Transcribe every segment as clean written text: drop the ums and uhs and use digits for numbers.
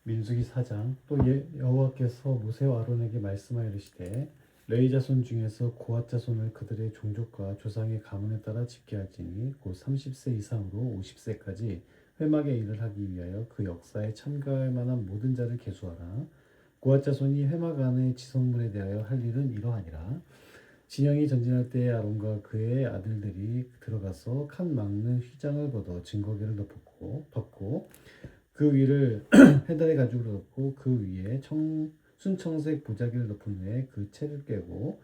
민수기 4장. 또 여호와께서 모세와 아론에게 말씀하여 이르시되 레위 자손 중에서 고핫 자손을 그들의 종족과 조상의 가문에 따라 집계할지니 곧 30세 이상으로 50세까지 회막의 일을 하기 위하여 그 역사에 참가할 만한 모든 자를 계수하라. 고핫 자손이 회막 안의 지성물에 대하여 할 일은 이러하니라. 진영이 전진할 때에 아론과 그의 아들들이 들어가서 칸 막는 휘장을 걷어 증거기를 덮고 그 위를 해달의 가죽으로 덮고 그 위에 순청색 보자기를 덮은 후에 그 채를 깨고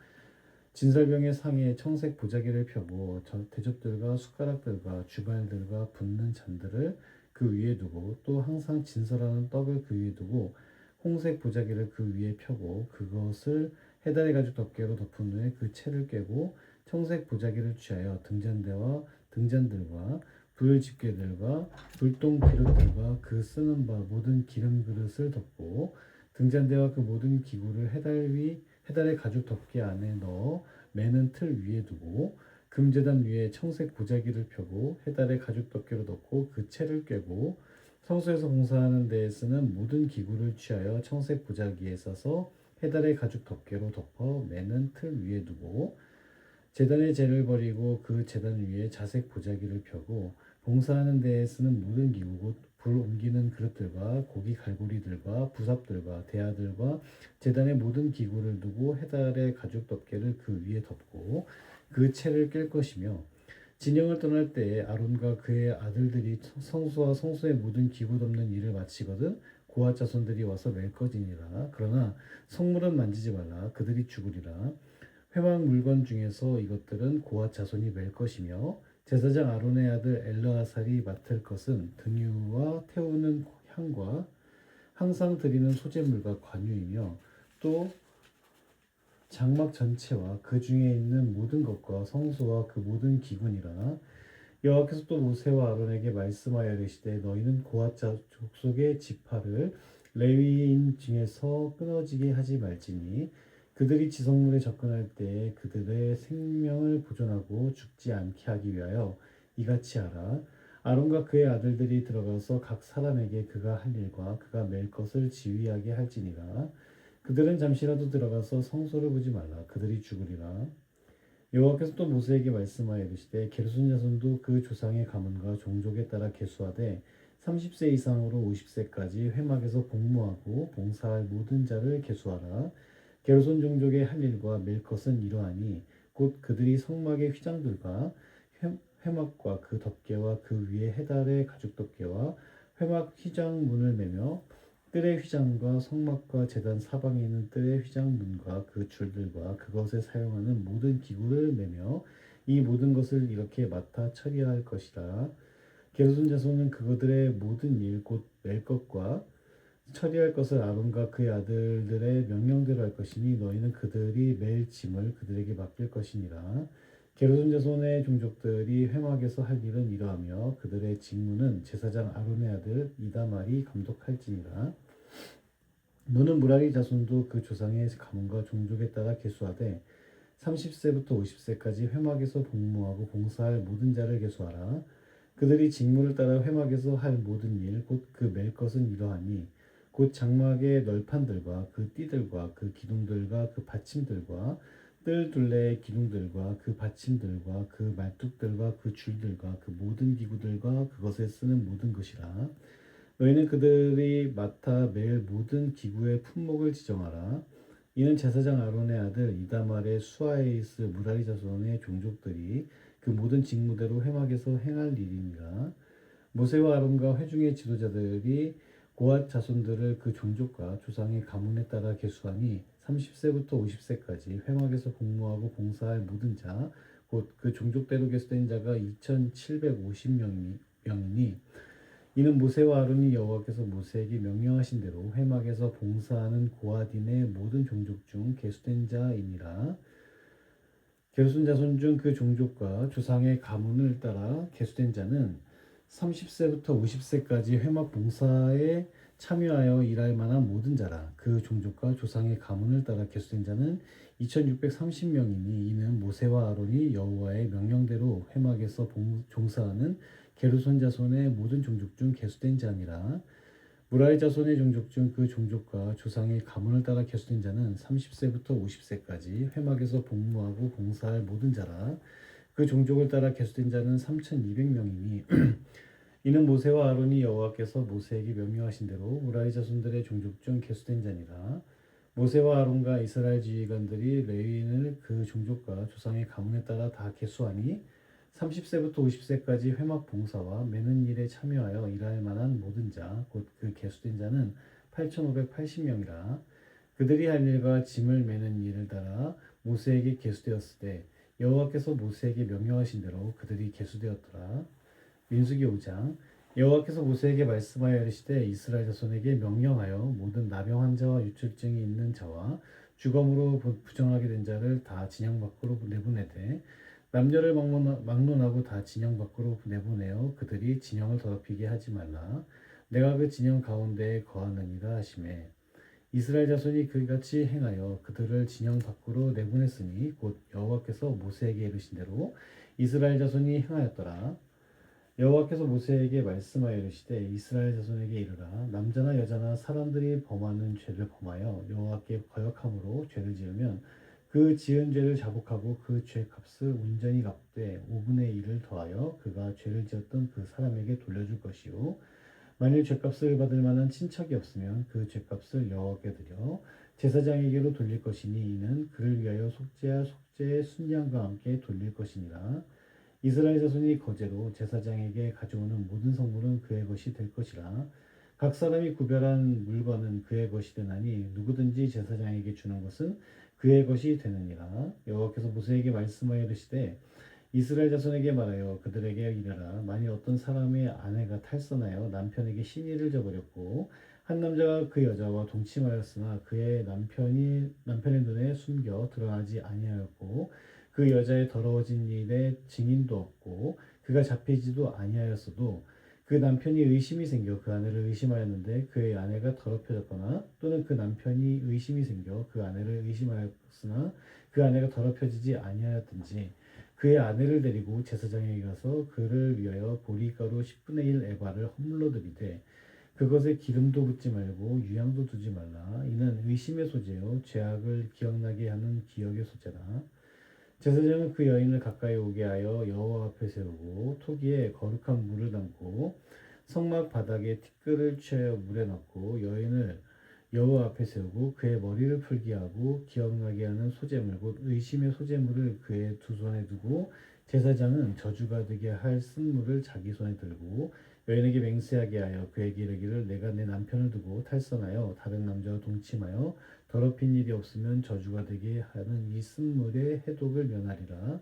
진설병의 상에 청색 보자기를 펴고 대접들과 숟가락들과 주발들과 붓는 잔들을 그 위에 두고 또 항상 진설하는 떡을 그 위에 두고 홍색 보자기를 그 위에 펴고 그것을 해달의 가죽 덮개로 덮은 후에 그 채를 깨고 청색 보자기를 취하여 등잔대와 등잔들과 불 집게들과 불똥 기름들과 그 쓰는 바 모든 기름 그릇을 덮고 등잔대와 그 모든 기구를 해달의 가죽 덮개 안에 넣어 매는 틀 위에 두고 금제단 위에 청색 보자기를 펴고 해달의 가죽 덮개로 덮고 그 채를 꿰고 성소에서 봉사하는 데에 쓰는 모든 기구를 취하여 청색 보자기에 싸서 해달의 가죽 덮개로 덮어 매는 틀 위에 두고 제단의 재를 버리고 그 제단 위에 자색 보자기를 펴고 봉사하는 데에 쓰는 모든 기구 곧 불 옮기는 그릇들과 고기 갈고리들과 부삽들과 대야들과 제단의 모든 기구를 두고 해달의 가죽 덮개를 그 위에 덮고 그 채를 깰 것이며 진영을 떠날 때에 아론과 그의 아들들이 성소와 성소의 모든 기구 덮는 일을 마치거든 고아 자손들이 와서 맬 것이니라. 그러나 성물은 만지지 말라. 그들이 죽으리라. 회막 물건 중에서 이것들은 고핫 자손이 맬 것이며 제사장 아론의 아들 엘르아살이 맡을 것은 등유와 태우는 향과 항상 드리는 소제물과 관유이며 또 장막 전체와 그 중에 있는 모든 것과 성소와 그 모든 기근이라. 여호와께서 또 모세와 아론에게 말씀하여 이르시되 너희는 고핫 족속의 지파를 레위인 중에서 끊어지게 하지 말지니 그들이 지성물에 접근할 때에 그들의 생명을 보존하고 죽지 않게 하기 위하여 이같이 하라. 아론과 그의 아들들이 들어가서 각 사람에게 그가 할 일과 그가 맬 것을 지휘하게 할지니라. 그들은 잠시라도 들어가서 성소를 보지 말라. 그들이 죽으리라. 여호와께서 또 모세에게 말씀하여 이르시되 게르손 자손도 그 조상의 가문과 종족에 따라 계수하되 30세 이상으로 50세까지 회막에서 복무하고 봉사할 모든 자를 계수하라. 게르손 종족의 할 일과 맬 것은 이러하니 곧 그들이 성막의 휘장들과 회막과 그 덮개와 그 위에 해달의 가죽 덮개와 회막 휘장 문을 매며 뜰의 휘장과 성막과 제단 사방에 있는 뜰의 휘장 문과 그 줄들과 그것에 사용하는 모든 기구를 매며 이 모든 것을 이렇게 맡아 처리할 것이라. 게르손 자손은 그들의 모든 일 곧 맬 것과 처리할 것을 아론과 그의 아들들의 명령대로 할 것이니 너희는 그들이 맬 짐을 그들에게 맡길 것이니라. 게르손 자손의 종족들이 회막에서 할 일은 이러하며 그들의 직무는 제사장 아론의 아들 이다말이 감독할지니라. 너는 무라리 자손도 그 조상의 가문과 종족에 따라 계수하되 30세부터 50세까지 회막에서 복무하고 봉사할 모든 자를 계수하라. 그들이 직무를 따라 회막에서 할 모든 일 곧 그 맬 것은 이러하니 곧 장막의 널판들과 그 띠들과 그 기둥들과 그 받침들과 뜰 둘레의 기둥들과 그 받침들과 그 말뚝들과 그 줄들과 그 모든 기구들과 그것에 쓰는 모든 것이라. 너희는 그들이 맡아 매일 모든 기구의 품목을 지정하라. 이는 제사장 아론의 아들 이다말의 수하에 있을 무라리 자손의 종족들이 그 모든 직무대로 회막에서 행할 일이니라. 모세와 아론과 회중의 지도자들이 고핫 자손들을 그 종족과 조상의 가문에 따라 계수하니 30세부터 50세까지 회막에서 복무하고 봉사할 모든 자, 곧 그 종족대로 계수된 자가 2,750명이니 이는 모세와 아론이 여호와께서 모세에게 명령하신 대로 회막에서 봉사하는 고핫인의 모든 종족 중 계수된 자이니라. 게르손 자손 중 그 종족과 조상의 가문을 따라 계수된 자는 30세부터 50세까지 회막 봉사에 참여하여 일할 만한 모든 자라. 그 종족과 조상의 가문을 따라 계수된 자는 2,630명이니 이는 모세와 아론이 여호와의 명령대로 회막에서 종사하는 게르손 자손의 모든 종족 중 계수된 자니라. 무라의 자손의 종족 중 그 종족과 조상의 가문을 따라 계수된 자는 30세부터 50세까지 회막에서 복무하고 봉사할 모든 자라. 그 종족을 따라 계수된 자는 3,200명이니 이는 모세와 아론이 여호와께서 모세에게 명령하신 대로 무라의 자손들의 종족 중 계수된 자니라. 모세와 아론과 이스라엘 지휘관들이 레위인을 그 종족과 조상의 가문에 따라 다 계수하니 30세부터 50세까지 회막 봉사와 매는 일에 참여하여 일할 만한 모든 자, 곧 그 계수된 자는 8,580명이라. 그들이 할 일과 짐을 매는 일을 따라 모세에게 계수되었을 때 여호와께서 모세에게 명령하신 대로 그들이 계수되었더라. 민수기 5장. 여호와께서 모세에게 말씀하여 이르시되 이스라엘 자손에게 명령하여 모든 나병 환자와 유출증이 있는 자와 주검으로 부정하게 된 자를 다 진영 밖으로 내보내되 남녀를 막론하고 다 진영 밖으로 내보내어 그들이 진영을 더럽히게 하지 말라. 내가 그 진영 가운데에 거하느니라 하시매 이스라엘 자손이 그같이 행하여 그들을 진영 밖으로 내보냈으니 곧 여호와께서 모세에게 이르신 대로 이스라엘 자손이 행하였더라. 여호와께서 모세에게 말씀하여 이르시되 이스라엘 자손에게 이르라 남자나 여자나 사람들이 범하는 죄를 범하여 여호와께 거역함으로 죄를 지으면 그 지은 죄를 자복하고 그 죄 값을 온전히 갚되 5분의 1을 더하여 그가 죄를 지었던 그 사람에게 돌려줄 것이요 만일 죄값을 받을 만한 친척이 없으면 그 죄값을 여호와께 드려 제사장에게로 돌릴 것이니 이는 그를 위하여 속죄할 속죄의 순양과 함께 돌릴 것이니라. 이스라엘 자손이 거제로 제사장에게 가져오는 모든 성물은 그의 것이 될 것이라. 각 사람이 구별한 물건은 그의 것이 되나니 누구든지 제사장에게 주는 것은 그의 것이 되느니라. 여호와께서 모세에게 말씀하여 이르시되 이스라엘 자손에게 말하여 그들에게 이르라 만일 어떤 사람의 아내가 탈선하여 남편에게 시니를 저버렸고 한 남자가 그 여자와 동침하였으나 그의 남편의 눈에 숨겨 드러나지 아니하였고 그 여자의 더러워진 일에 증인도 없고 그가 잡히지도 아니하였어도 그 남편이 의심이 생겨 그 아내를 의심하였는데 그의 아내가 더럽혀졌거나 또는 그 남편이 의심이 생겨 그 아내를 의심하였으나 그 아내가 더럽혀지지 아니하였든지 그의 아내를 데리고 제사장에게 가서 그를 위하여 보리가루 10분의 1 에바를 허물러 드리되 그것에 기름도 붓지 말고 유향도 두지 말라. 이는 의심의 소재요 죄악을 기억나게 하는 기억의 소재라. 제사장은 그 여인을 가까이 오게 하여 여호와 앞에 세우고 토기에 거룩한 물을 담고 성막 바닥에 티끌을 취하여 물에 넣고 여인을 여호와 앞에 세우고 그의 머리를 풀게 하고 기억나게 하는 소재물 곧 의심의 소재물을 그의 두 손에 두고 제사장은 저주가 되게 할 쓴물을 자기 손에 들고 여인에게 맹세하게 하여 그에게 이르기를 내가 내 남편을 두고 탈선하여 다른 남자와 동침하여 더럽힌 일이 없으면 저주가 되게 하는 이 쓴물의 해독을 면하리라.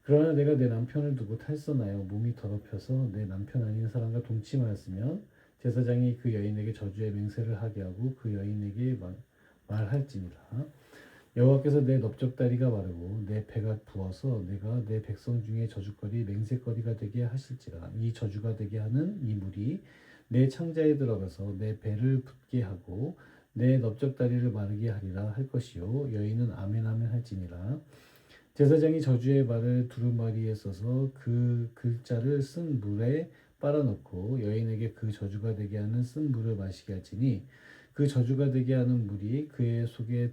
그러나 내가 내 남편을 두고 탈선하여 몸이 더럽혀서 내 남편 아닌 사람과 동침하였으면 제사장이 그 여인에게 저주의 맹세를 하게 하고 그 여인에게 말할지니라. 여호와께서 내 넓적다리가 마르고 내 배가 부어서 내가 내 백성 중에 저주거리 맹세거리가 되게 하실지라. 이 저주가 되게 하는 이 물이 내 창자에 들어가서 내 배를 붓게 하고 내 넓적다리를 마르게 하리라 할 것이요 여인은 아멘 아멘 할지니라. 제사장이 저주의 말을 두루마리에 써서 그 글자를 쓴 물에 빨아넣고 여인에게 그 저주가 되게 하는 쓴 물을 마시게 할지니 그 저주가 되게 하는 물이 그의 속에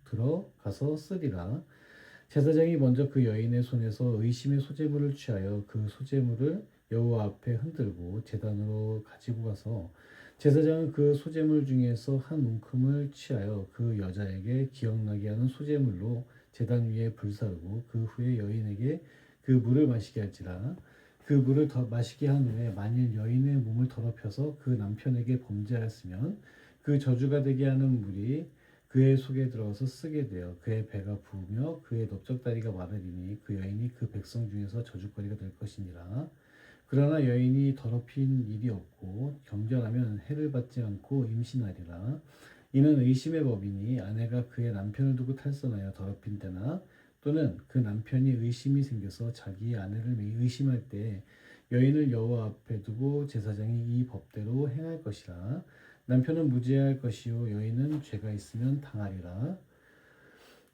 들어가서 쓰리라. 제사장이 먼저 그 여인의 손에서 의심의 소재물을 취하여 그 소재물을 여호와 앞에 흔들고 제단으로 가지고 가서 제사장은 그 소재물 중에서 한 움큼을 취하여 그 여자에게 기억나게 하는 소재물로 제단 위에 불사르고 그 후에 여인에게 그 물을 마시게 할지라. 그 물을 더 마시게 한 후에 만일 여인의 몸을 더럽혀서 그 남편에게 범죄하였으면 그 저주가 되게 하는 물이 그의 속에 들어가서 쓰게 되어 그의 배가 부으며 그의 넓적다리가 마르리니 그 여인이 그 백성 중에서 저주거리가 될 것이니라. 그러나 여인이 더럽힌 일이 없고 경건하면 해를 받지 않고 임신하리라. 이는 의심의 법이니 아내가 그의 남편을 두고 탈선하여 더럽힌 때나 또는 그 남편이 의심이 생겨서 자기의 아내를 의심할 때 여인을 여호와 앞에 두고 제사장이 이 법대로 행할 것이라. 남편은 무죄할 것이요 여인은 죄가 있으면 당하리라.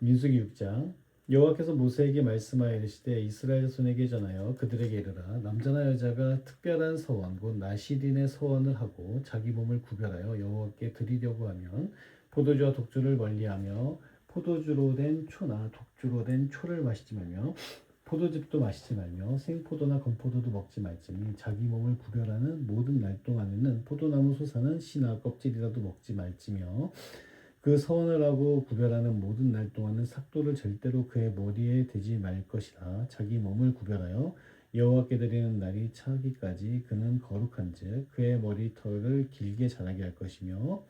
민수기 6장. 여호와께서 모세에게 말씀하여 이르시되 이스라엘 자손에게 전하여 그들에게 이르라. 남자나 여자가 특별한 서원 곧 나시린의 서원을 하고 자기 몸을 구별하여 여호와께 드리려고 하면 포도주와 독주를 멀리하며 포도주로 된 초나 독주로 된 초를 마시지 말며 포도즙도 마시지 말며 생포도나 건포도도 먹지 말지니 자기 몸을 구별하는 모든 날 동안에는 포도나무 솟아는 씨나 껍질이라도 먹지 말지며 그 서원을 하고 구별하는 모든 날 동안은 삭도를 절대로 그의 머리에 대지 말 것이라. 자기 몸을 구별하여 여호와께 드리는 날이 차기까지 그는 거룩한즉 그의 머리털을 길게 자라게 할 것이며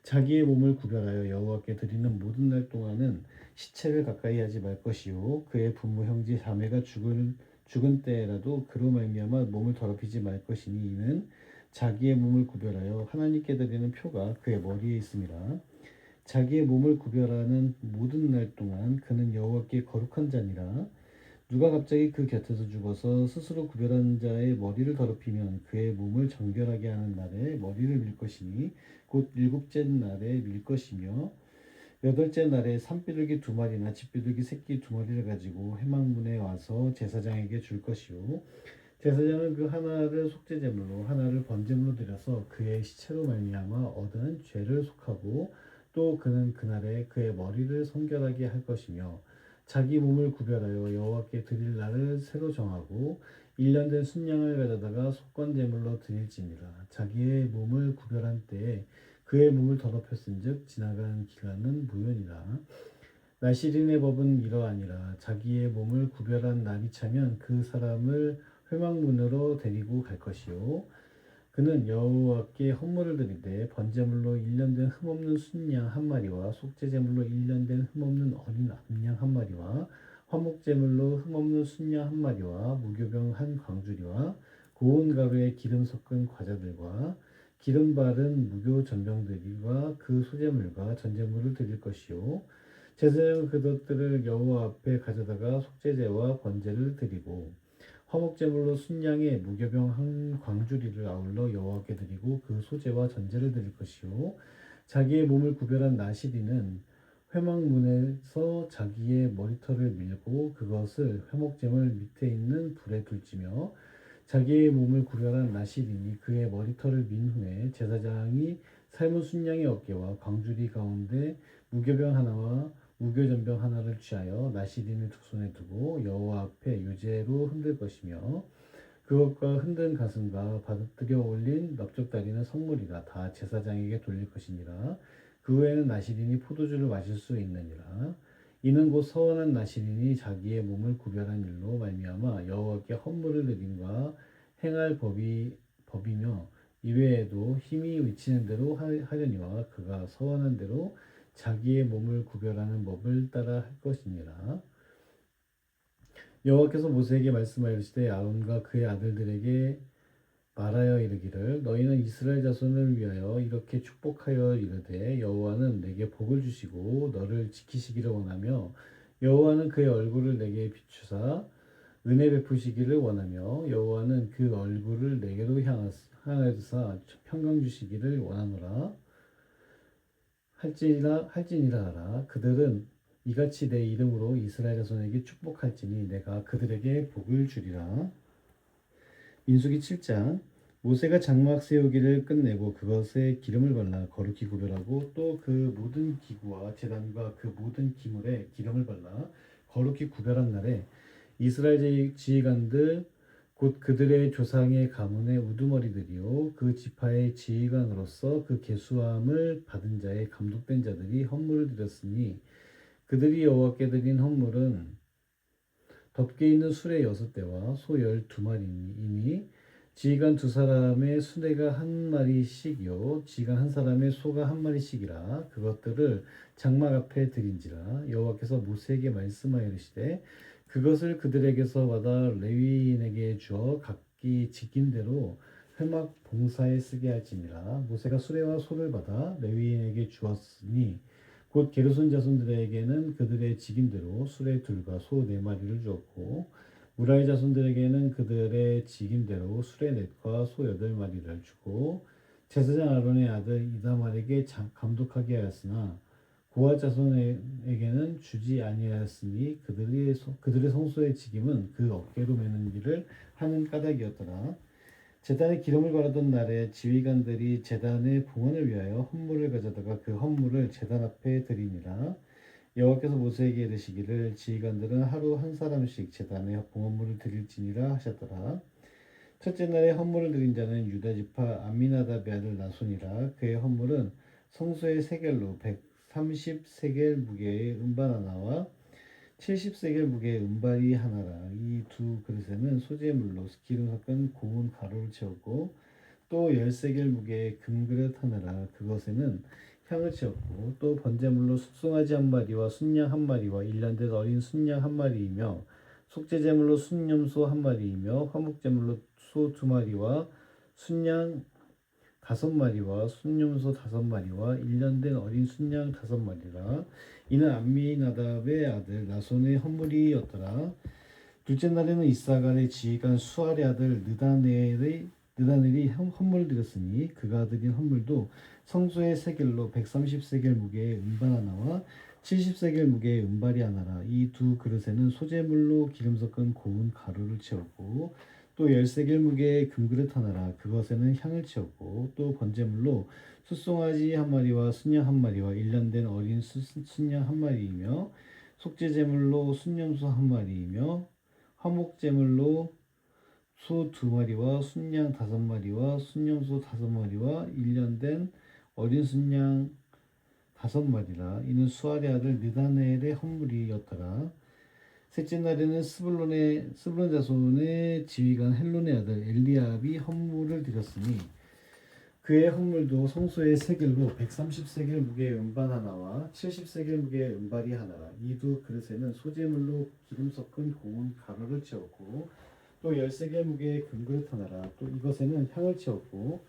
자기의 몸을 구별하여 여호와께 드리는 모든 날 동안은 시체를 가까이 하지 말 것이요 그의 부모 형제 자매가 죽은 때라도 그로 말미암아 몸을 더럽히지 말 것이니 이는 자기의 몸을 구별하여 하나님께 드리는 표가 그의 머리에 있음이라. 자기의 몸을 구별하는 모든 날 동안 그는 여호와께 거룩한 자니라. 누가 갑자기 그 곁에서 죽어서 스스로 구별한 자의 머리를 더럽히면 그의 몸을 정결하게 하는 날에 머리를 밀 것이니 곧 일곱째 날에 밀 것이며 여덟째 날에 산비둘기 두 마리나 집비둘기 새끼 두 마리를 가지고 회막문에 와서 제사장에게 줄 것이요 제사장은 그 하나를 속죄제물로 하나를 번제물로 드려서 그의 시체로 말미암아 얻은 죄를 속하고 또 그는 그날에 그의 머리를 성결하게 할 것이며 자기 몸을 구별하여 여호와께 드릴 날을 새로 정하고 1년 된 순양을 가져다가 속건제물로 드릴지니라. 자기의 몸을 구별한 때에 그의 몸을 더럽혔은즉 지나간 기간은 무효니라. 나시린의 법은 이러하니라. 자기의 몸을 구별한 날이 차면 그 사람을 회막문으로 데리고 갈 것이요 그는 여호와께 헌물을 드리되 번제물로 1년 된 흠없는 순양 한 마리와 속죄제물로 1년 된 흠없는 어린 암양 한 마리와 화목제물로 흠없는 순양 한 마리와 무교병 한 광주리와 고운 가루에 기름 섞은 과자들과 기름 바른 무교 전병들과 그 소제물과 전제물을 드릴 것이요 제사장은 그것들을 여호와 앞에 가져다가 속죄제와 번제를 드리고 화목제물로 순양의 무교병 한 광주리를 아울러 여호와께 드리고 그 소제와 전제를 드릴 것이요 자기의 몸을 구별한 나시리는 회막문에서 자기의 머리털을 밀고 그것을 회목제물 밑에 있는 불에 둘지며 자기의 몸을 구별한 나시린이 그의 머리털을 민 후에 제사장이 삶은 순양의 어깨와 광주리 가운데 무교병 하나와 무교전병 하나를 취하여 나시린을 두 손에 두고 여호와 앞에 유제로 흔들 것이며 그것과 흔든 가슴과 받들여 올린 넓적다리는 성물이라 다 제사장에게 돌릴 것이니라. 그 후에는 나시린이 포도주를 마실 수 있느니라. 이는 곧 서원한 나시린이 자기의 몸을 구별한 일로 말미암아 여호와께 헌물을 드림과 행할 법이며 이외에도 힘이 위치는 대로 하려니와 그가 서원한 대로 자기의 몸을 구별하는 법을 따라 할 것이니라. 여호와께서 모세에게 말씀하여 이르시되 아론과 그의 아들들에게 말하여 이르기를 너희는 이스라엘 자손을 위하여 이렇게 축복하여 이르되 여호와는 내게 복을 주시고 너를 지키시기를 원하며 여호와는 그의 얼굴을 내게 비추사 은혜 베푸시기를 원하며 여호와는 그 얼굴을 내게로 향하사 평강 주시기를 원하노라. 할지니라 하라. 그들은 이같이 내 이름으로 이스라엘 자손에게 축복할지니 내가 그들에게 복을 주리라. 민수기 7장 모세가 장막 세우기를 끝내고 그것에 기름을 발라 거룩히 구별하고 또 그 모든 기구와 제단과 그 모든 기물에 기름을 발라 거룩히 구별한 날에 이스라엘 지휘관들 곧 그들의 조상의 가문의 우두머리들이요 그 지파의 지휘관으로서 그 계수함을 받은 자의 감독된 자들이 헌물을 드렸으니 그들이 여호와께 드린 헌물은 덮개 있는 수레 6대와 소 12마리이니 지휘관 두 사람의 수레가 한 마리씩이요 지휘관 한 사람의 소가 한 마리씩이라 그것들을 장막 앞에 드린지라. 여호와께서 모세에게 말씀하여 이르시되 그것을 그들에게서 받아 레위인에게 주어 각기 직임대로 회막 봉사에 쓰게 할지니라. 모세가 수레와 소를 받아 레위인에게 주었으니 곧 게르손 자손들에게는 그들의 직임대로 수레 둘과 소 4마리를 주었고 무라리 자손들에게는 그들의 직임대로 수레 넷과 소 8마리를 주고 제사장 아론의 아들 이다말에게 감독하게 하였으나 고아 자손에게는 주지 아니하였으니 그들의 성소의 직임은 그 어깨로 매는 일을 하는 까닭이었더라. 제단에 기름을 바르던 날에 지휘관들이 제단의 봉헌을 위하여 헌물을 가져다가 그 헌물을 제단 앞에 드리니라. 여호와께서 모세에게 이르시기를 지휘관들은 하루 한 사람씩 제단에 봉헌물을 드릴지니라 하셨더라. 첫째 날에 헌물을 드린 자는 유다 지파 암미나답의 아들 나손이라. 그의 헌물은 성소의 세겔로 130세겔 무게의 음반 하나와 70세겔 무게의 은발이 하나라. 이 두 그릇에는 소재물로 기름 섞은 고운 가루를 채웠고 또 10세겔 무게의 금그릇 하나라. 그것에는 향을 채웠고 또 번제물로 숫송아지 한 마리와 순양 한 마리와 일년된 어린 순양 한 마리이며 속죄제물로 순염소 한 마리이며 화목제물로 소 두 마리와 순양 다섯 마리와 순염소 다섯 마리와 일년된 어린 순양 다섯 마리라. 이는 암미나답의 아들 나손의 헌물이었더라. 둘째 날에는 이사갈의 지휘관 수알의 아들 느다넬이 헌물을 드렸으니 그가 드린 헌물도 성소의 세겔로 130세겔 무게의 음반 하나와 70세겔 무게의 은발이 하나라. 이 두 그릇에는 소재물로 기름 섞은 고운 가루를 채웠고 또 10세겔 무게의 금그릇 하나라. 그것에는 향을 채웠고 또 번제물로 숫송아지 한 마리와 순양 한 마리와 일년된 어린 순양 한 마리이며 속죄제물로 순염소 한 마리이며 화목제물로 소 두 마리와 순양 다섯 마리와 순염소 다섯 마리와 일년된 어린 순양 다섯 마리라. 이는 수알의 아들 느다넬의 헌물이었더라. 셋째 날에는 스불론 자손의 지휘관 헬론의 아들 엘리압이 헌물을 드렸으니 그의 헌물도 성소의 세겔로 130세겔 무게의 음반 하나와 70세겔 무게의 은발이 하나라. 이 두 그릇에는 소재물로 기름 섞은 고운 가루를 채웠고 또 10세겔 무게의 금그릇 하나라. 또 이것에는 향을 채웠고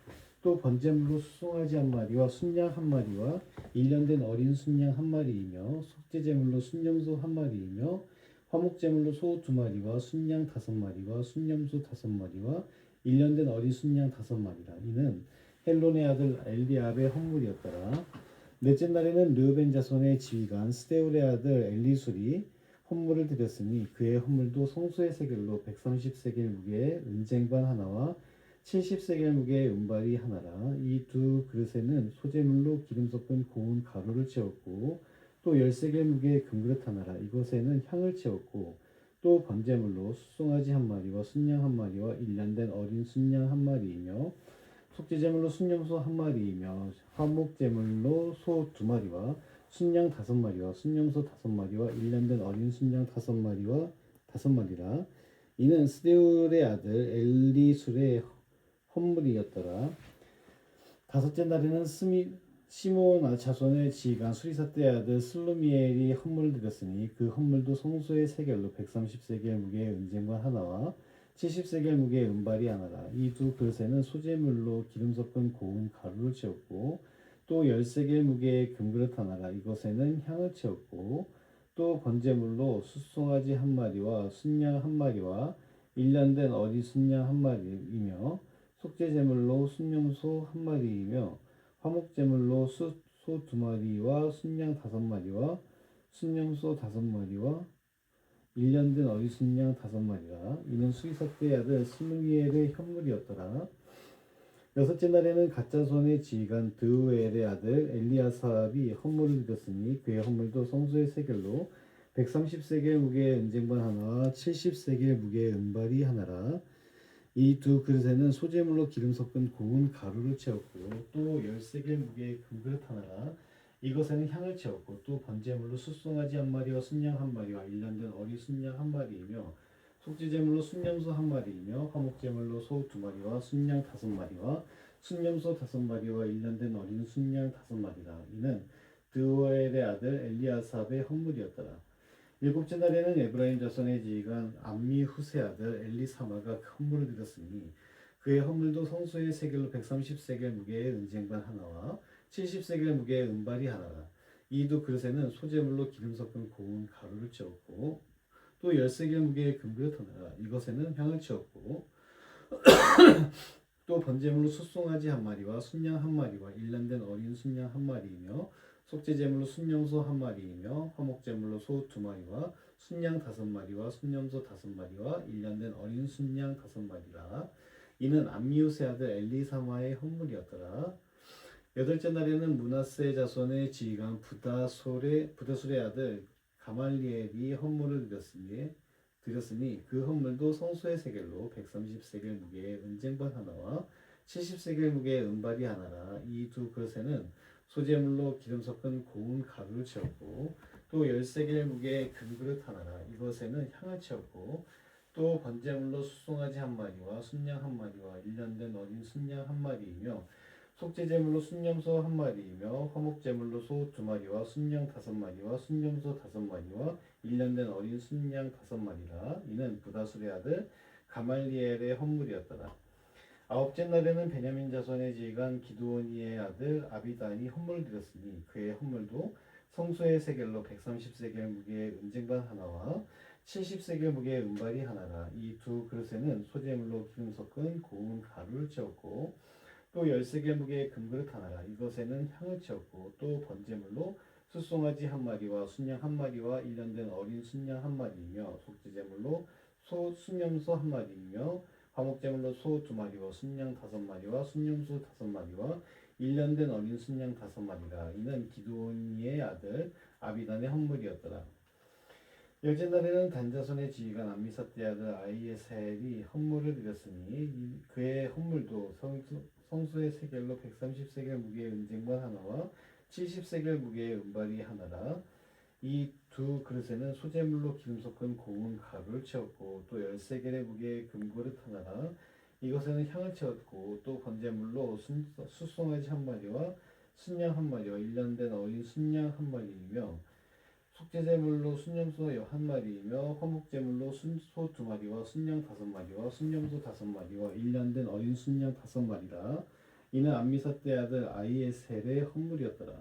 또 번제물로 숫송아지 한 마리와 순양 한 마리와 일년된 어린 순양 한 마리이며 속죄제물로 순염소 한 마리이며 화목제물로 소 두 마리와 순양 다섯 마리와 순염소 다섯 마리와 일년된 어린 순양 다섯 마리라. 이는 헬론의 아들 엘리압의 헌물이었더라. 넷째 날에는 르우벤 자손의 지휘관 스데울의 아들 엘리술이 헌물을 드렸으니 그의 헌물도 성소의 세겔로 130세겔 무게의 은쟁반 하나와 70세겔 무게의 은발이 하나라. 이 두 그릇에는 소재물로 기름 섞은 고운 가루를 채웠고 또 10세겔 무게의 금그릇 하나라. 이것에는 향을 채웠고 또 번제물로 숫송아지 한 마리와 순양 한 마리와 일년된 어린 순양 한 마리이며 속죄제물로 순염소 한 마리이며 화목제물로 소 두 마리와 순양 다섯 마리와 순염소 다섯 마리와 일년된 어린 순양 다섯 마리와 다섯 마리라. 이는 스데울의 아들 엘리술의 헌물이었더라. 다섯째 날에는 시몬 자손의 지휘관 수리사떼의 아들 슬루미엘이 헌물을 드렸으니 그 헌물도 성소의 세겔로 130세겔 무게의 은쟁반 하나와 70세겔 무게의 은발이 하나라. 이 두 그릇에는 소재물로 기름 섞은 고운 가루를 채웠고 또 10세겔 무게의 금그릇 하나라. 이것에는 향을 채웠고 또 번제물로 숫송아지 한 마리와 순양 한 마리와 일년된 어린 순양 한 마리이며 속죄제물로 순염소 한 마리이며 화목제물로 소 두 마리와 순양 다섯 마리와 순염소 다섯 마리와 일년된 어린 순양 다섯 마리라. 이는 수리사떼의 아들 스무엘의 헌물이었더라. 여섯째 날에는 갓자손의 지휘관 드우엘의 아들 엘리아삽이 헌물을 드렸으니 그의 헌물도 성소의 세겔로 130세겔 무게의 은쟁반 하나와 70세겔 무게의 은발이 하나라. 이 두 그릇에는 소재물로 기름 섞은 고운 가루를 채웠고 또 10세겔 무게의 금그릇 하나라. 이것에는 향을 채웠고 또 번제물로 숫송아지 한 마리와 순양 한 마리와 일년된 어린 순양 한 마리이며 속죄제물로 순염소 한 마리이며 화목제물로 소 두 마리와 순양 다섯 마리와 순염소 다섯 마리와 일년된 어린 순양 다섯 마리라. 이는 드오엘의 아들 엘리아삽의 헌물이었더라. 일곱째 날에는 에브라임 자손의 지휘관 암미후세 아들 엘리사마가 헌물을 드렸으니 그의 헌물도 성소의 세겔로 130세겔 무게의 은쟁반 하나와 70세겔 무게의 은발이 하나라. 이 두 그릇에는 소재물로 기름 섞은 고운 가루를 채웠고 또 10세겔 무게의 금그릇 하나라. 이것에는 향을 채웠고 또 번제물로 숫송아지 한 마리와 순양 한 마리와 일년된 어린 순양 한 마리이며 속죄제물로 순염소 한 마리이며 화목제물로 소 두 마리와 순양 다섯 마리와 순염소 다섯 마리와 일년된 어린 순양 다섯 마리라. 이는 암미우스의 아들 엘리사마의 헌물이었더라. 여덟째 날에는 므낫세 자손의 지휘관 부다술의 아들 가말리엘이 헌물을 드렸으니 그 헌물도 성소의 세겔로 130세겔 무게의 은쟁반 하나와 70세겔 무게의 은발이 하나라. 이 두 그릇에는 소재물로 기름 섞은 고운 가루를 채웠고 또 10세겔 무게의 금그릇 하나라. 이것에는 향을 채웠고 또 번제물로 숫송아지 한 마리와 순양 한 마리와 일년된 어린 순양 한 마리이며 속죄제물로 순염소 한 마리이며 화목제물로 소 두 마리와 순양 다섯 마리와 순염소 다섯 마리와 일년된 어린 순양 다섯 마리라. 이는 부다술의 아들 가말리엘의 헌물이었더라. 아홉째 날에는 베냐민 자손의 지휘관 기드오니의 아들 아비단이 헌물을 드렸으니 그의 헌물도 성소의 세겔로 130세겔 무게의 은쟁반 하나와 70세겔 무게의 은발이 하나라. 이 두 그릇에는 소재물로 기름 섞은 고운 가루를 채웠고 또 10세겔 무게의 금그릇 하나라. 이것에는 향을 채웠고 또 번제물로 숫송아지 한 마리와 순양 한 마리와 일년된 어린 순양 한 마리이며 속죄제물로 순염소 한 마리이며 화목제물로 소 두 마리와 순양 다섯 마리와 순염소 다섯 마리와 일년된 어린 순양 다섯 마리라. 이는 기드오니의 아들 아비단의 헌물이었더라. 열째 날에는 단자손의 지휘관 암미사대 아들 아히에셀이 헌물을 드렸으니 그의 헌물도 성소의 세겔로 130세겔 무게의 은쟁반 하나와 70세겔 무게의 은발이 하나라. 이 두 그릇에는 소재물로 기름 섞은 고운 가루를 채웠고 또 10세겔의 무게의 금그릇 하나라. 이것에는 향을 채웠고 또 번제물로 숫송아지 한 마리와 순양 한 마리와 일년된 어린 순양 한 마리이며 속죄제물로 순염소 한 마리이며 화목제물로 소 두 마리와 순양 다섯 마리와 순염소 다섯 마리와 일년된 어린 순양 다섯 마리라. 이는 암미사대 아들 아히에셀의 헌물이었더라.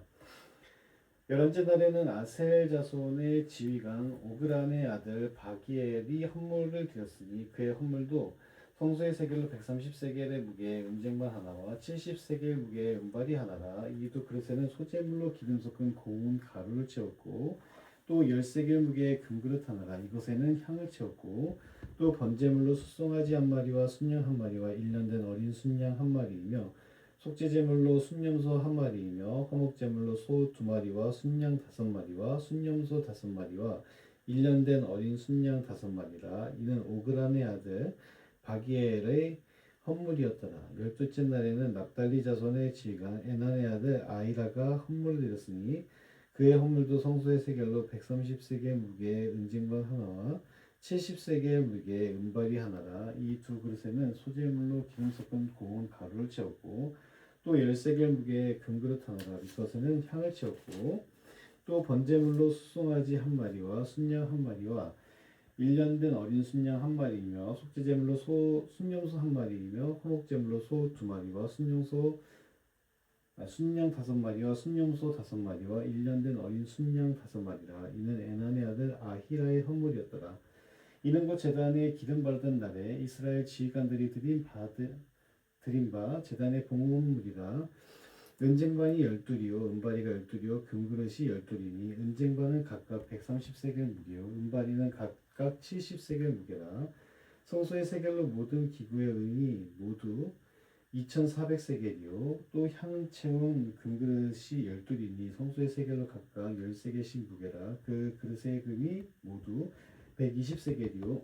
열한째 날에는 아셀 자손의 지휘관 오그란의 아들 바기엘이 헌물을 드렸으니 그의 헌물도 성소의 세겔로 130세겔의 무게의 은쟁반 하나와 70세겔 무게의 은발이 하나라. 이 두 그릇에는 소재물로 기름 섞은 고운 가루를 채웠고 또 10세겔 무게의 금그릇 하나라. 이것에는 향을 채웠고 또 번제물로 숫송아지 한 마리와 순양 한 마리와 일년된 어린 순양 한 마리이며 속죄제물로 순염소 한 마리이며 화목제물로 소 두 마리와 순양 다섯 마리와 순염소 다섯 마리와 일년된 어린 순양 다섯 마리라. 이는 오그란의 아들 바기엘의 헌물이었더라. 열둘째 날에는 납달리 자손의 지휘관 에난의 아들 아이라가 헌물을 드렸으니 그의 헌물도 성소의 세겔로 130세겔 무게의 은쟁반 하나와 70세겔 무게의 은발이 하나라. 이 두 그릇에는 소재물로 기름 섞은 고운 가루를 채웠고 또 10세겔 무게의 금그릇 하나라. 이것에는 향을 채웠고 또 번제물로 숫송아지 한 마리와 순양 한 마리와 일년된 어린 순양 한 마리이며 속죄제물로 순염소 한 마리이며 화목제물로 소 두 마리와 순양 다섯 마리와 순염소 다섯 마리와 일년된 어린 순양 다섯 마리라. 이는 에난의 아들 아히라의 헌물이었더라. 이는 곧 제단에 기름 바르던 날에 이스라엘 지휘관들이 드린 바 제단의 봉헌물이라. 은쟁반이 12리요 은바리가 12리요 금그릇이 12리니 은쟁반은 각각 130세겔 무게요 은바리는 각각 70세겔 무게라. 성소의 세겔로 모든 기구의 은이 모두 2400세겔이요 또 향 채운 금그릇이 12리니 성소의 세겔로 각각 10세겔씩 무게라. 그 그릇의 금이 모두 120세겔이요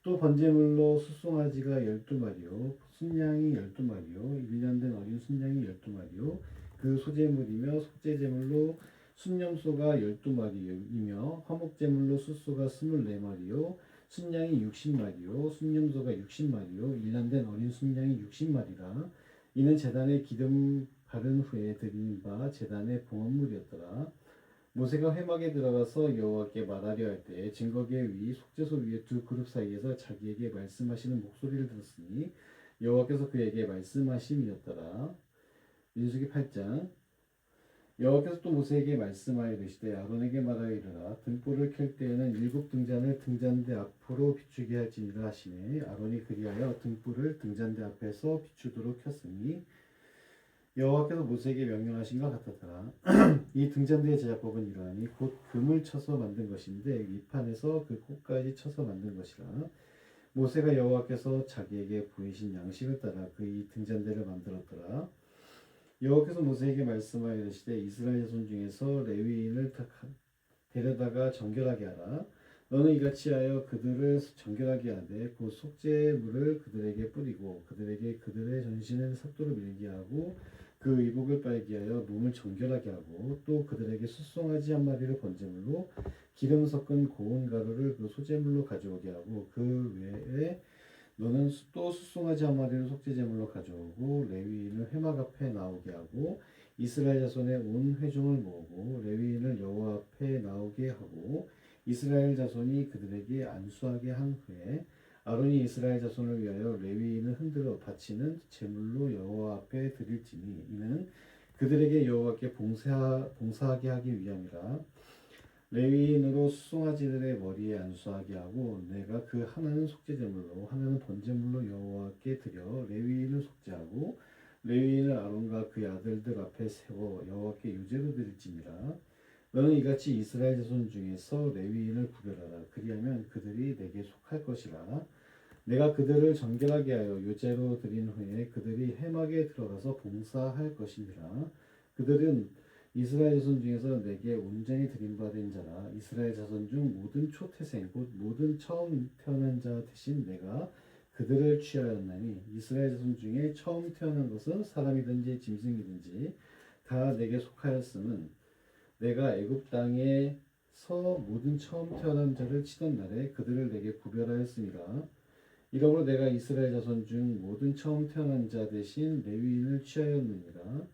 또 번제물로 숫송아지가 12마리요 순양이 12마리요 일년된 어린 순양이 12마리요 그 소제물이며 속죄제물로 순염소가 12마리이며 화목제물로 숫소가 24마리요 순양이 60마리요 순염소가 60마리요 일년된 어린 순양이 60마리라. 이는 제단에 기름 바른 후에 드린 바 제단의 봉헌물이었더라. 모세가 회막에 들어가서 여호와께 말하려 할 때 증거계 위 속죄소 위에 두 그룹 사이에서 자기에게 말씀하시는 목소리를 들었으니 여호와께서 그에게 말씀하심이었더라. 민수기 8장. 여호와께서 또 모세에게 말씀하여 이르시되 아론에게 말하여 이르라. 등불을 켤 때에는 7 등잔을 등잔대 앞으로 비추게 할지니라 하시매 아론이 그리하여 등불을 등잔대 앞에서 비추도록 켰으니 여호와께서 모세에게 명령하신 것 같았더라. 이 등잔대의 제작법은 이러하니 곧 금을 쳐서 만든 것인데 이 판에서 그 꽃까지 쳐서 만든 것이라. 모세가 여호와께서 자기에게 보이신 양식을 따라 그 이 등잔대를 만들었더라. 여호와께서 모세에게 말씀하여 이르시되 이스라엘 자손 중에서 레위인을 데려다가 정결하게 하라. 너는 이같이 하여 그들을 정결하게 하되 곧 속죄물을 그들에게 뿌리고 그들에게 그들의 전신을 삭도로 밀게 하고 그 의복을 빨게 하여 몸을 정결하게 하고 또 그들에게 숫송아지 한 마리를 번제물로 기름 섞은 고운 가루를 그 소제물로 가져오게 하고 그 외에 너는 또 숫송아지 한 마리를 속죄제물로 가져오고 레위인을 회막 앞에 나오게 하고 이스라엘 자손의 온 회중을 모으고 레위인을 여호와 앞에 나오게 하고 이스라엘 자손이 그들에게 안수하게 한 후에 아론이 이스라엘 자손을 위하여 레위인을 흔들어 바치는 제물로 여호와 앞에 드릴지니 이는 그들에게 여호와께 봉사하게 하기 위함이라. 레위인으로 수송아지들의 머리에 안수하게 하고 내가 그 하나는 속죄제물로 하나는 번제물로 여호와께 드려 레위인을 속죄하고 레위인을 아론과 그의 아들들 앞에 세워 여호와께 유제로 드릴지니라. 너는 이같이 이스라엘 자손 중에서 레위인을 구별하라. 그리하면 그들이 내게 속할 것이라. 내가 그들을 정결하게 하여 유제로 드린 후에 그들이 회막에 들어가서 봉사할 것이니라. 그들은 이스라엘 자손 중에서 내게 온전히 드림받은 자라. 이스라엘 자손 중 모든 초태생 곧 모든 처음 태어난 자 대신 내가 그들을 취하였나니 이스라엘 자손 중에 처음 태어난 것은 사람이든지 짐승이든지 다 내게 속하였음은 내가 애굽 땅에서 모든 처음 태어난 자를 치던 날에 그들을 내게 구별하였습니다. 이러므로 내가 이스라엘 자손 중 모든 처음 태어난 자 대신 레위인을 취하였느니라.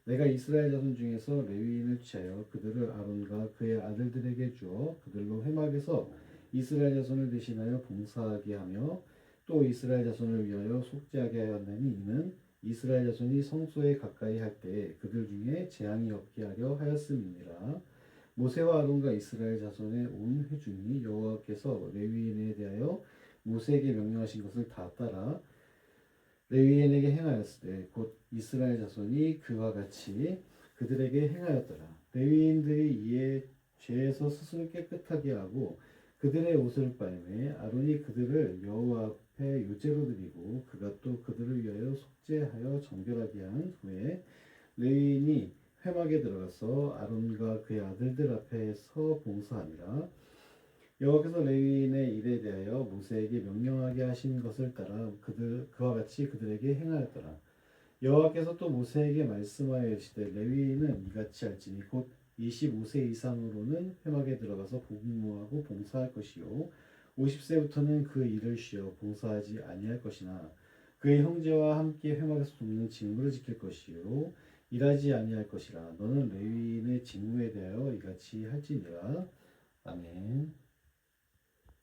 내가 이스라엘 자손 중에서 레위인을 취하여 그들을 아론과 그의 아들들에게 주어 그들로 회막에서 이스라엘 자손을 대신하여 봉사하게 하며 또 이스라엘 자손을 위하여 속죄하게 하였나니 이는 이스라엘 자손이 성소에 가까이 할 때에 그들 중에 재앙이 없게 하려 하였음이니라. 모세와 아론과 이스라엘 자손의 온 회중이 여호와께서 레위인에 대하여 모세에게 명령하신 것을 다 따라 레위인에게 행하였으되 곧 이스라엘 자손이 그와 같이 그들에게 행하였더라. 레위인들이 이에 죄에서 스스로 깨끗하게 하고 그들의 옷을 빨매 아론이 그들을 여호와 앞에 유제로 드리고 그가 또 그들을 위하여 속죄하여 정결하게 한 후에 레위인이 회막에 들어가서 아론과 그의 아들들 앞에서 봉사하니라. 여호와께서 레위인의 일에 대하여 모세에게 명령하게 하신 것을 따라 그와 같이 그들에게 행하였더라. 여호와께서 또 모세에게 말씀하여 이르시되 레위인은 이같이 할지니 곧 25세 이상으로는 회막에 들어가서 복무하고 봉사할 것이요 50세부터는 그 일을 쉬어 봉사하지 아니할 것이나 그의 형제와 함께 회막에서 돕는 직무를 지킬 것이요 일하지 아니할 것이라. 너는 레위인의 직무에 대하여 이같이 할지니라. 아멘.